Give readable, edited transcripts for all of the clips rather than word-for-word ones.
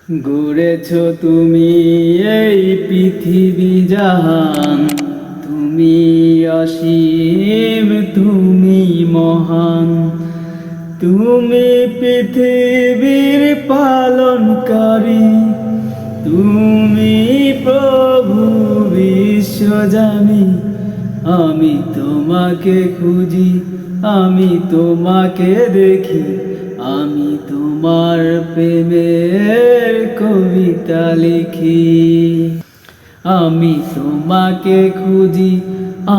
গড়েছ তুমি এই পৃথিবী জাহান, তুমি অসীম, তুমি মহান। তুমি পৃথিবীর পালনকারী, তুমি প্রভু বিশ্বজানি। আমি তোমাকে খুঁজি, আমি তোমাকে দেখি, আমি তোমার প্রেমের কবিতা লিখি। আমি তোমাকে খুঁজি,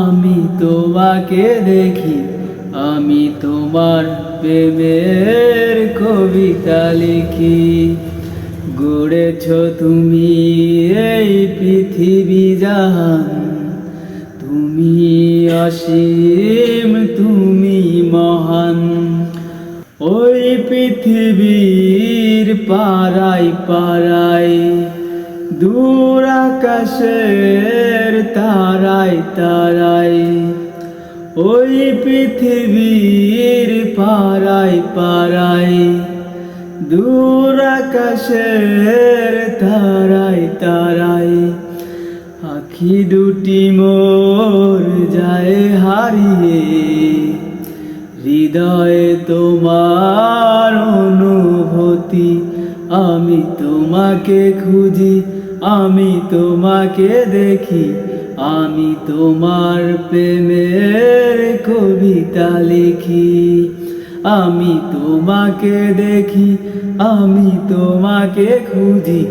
আমি তোমাকে দেখি, আমি তোমার প্রেমের কবিতা লিখি। গড়েছ তুমি এই পৃথিবী জাহান, তুমি অসীম, তুমি মহান। ওই পৃথিবীর পাড়ায় পাড়ায়, দূর আকাশের তারায় তারায়, ওই পৃথিবীর পাড়ায় পাড়ায়, দূর আকাশের তারায় তারায়, আখি দুটি মোর যায় হারিয়ে। হৃদয়ে তোমার অনুভূতি, আমি তোমাকে খুঁজি, আমি তোমাকে দেখি, আমি তোমার প্রেমের কবিতা লিখি। আমি তোমাকে দেখি, আমি তোমাকে খুঁজি,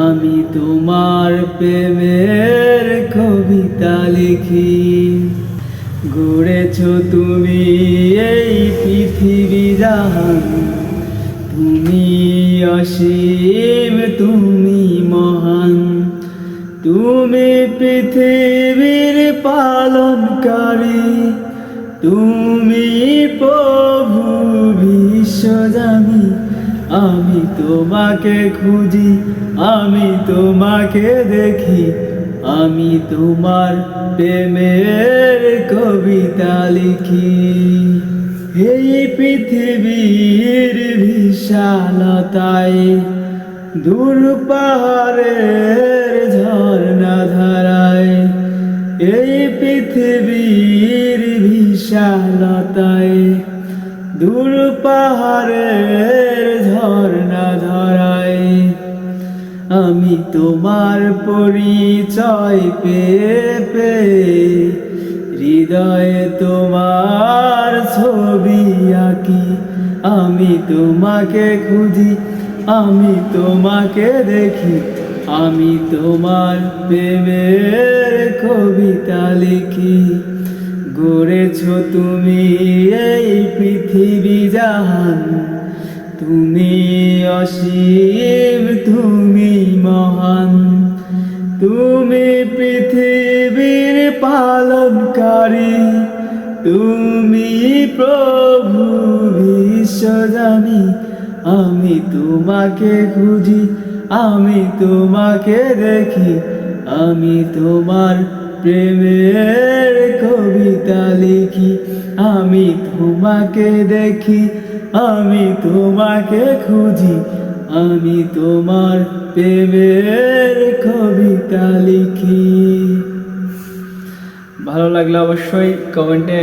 আমি তোমার প্রেমের কবিতা লিখি। গড়েছ তুমি এই পৃথিবী জাহান, তুমি অসীম, তুমি মহান। তুমি পৃথিবীর পালনকারী, তুমি প্রভু বিশ্বজানি। আমি তোমাকে খুঁজি, আমি তোমাকে দেখি, আমি তোমার প্রেমের কবিতা লিখি। এই পৃথিবীর বিশালতায়, দূর পাহাড়ের ঝর্ণা ধারায়, এই পৃথিবীর বিশালতায়, দূর পাহাড়ের ঝর্ণা ধারায়, আমি তোমার পরিচয় পেয়ে পেয়ে, হৃদয়ে তোমার ছবি আঁকি। আমি তোমাকে খুঁজি, আমি তোমাকে দেখি, আমি তোমার প্রেমের কবিতা লিখি। গড়েছ তুমি এই পৃথিবী জাহান, তুমি অসীম, তুমি মহান। তুমি পৃথিবীর পালনকারী, তুমি প্রভু বিশ্বজানি। আমি তোমাকে খুঁজি, আমি তোমাকে দেখি, আমি তোমার প্রেমের কবিতা লিখি। আমি তোমাকে দেখি, আমি তোমাকে খুঁজি, আমি তোমার প্রেমের কবিতা লিখি। ভালো লাগলে অবশ্যই কমেন্টে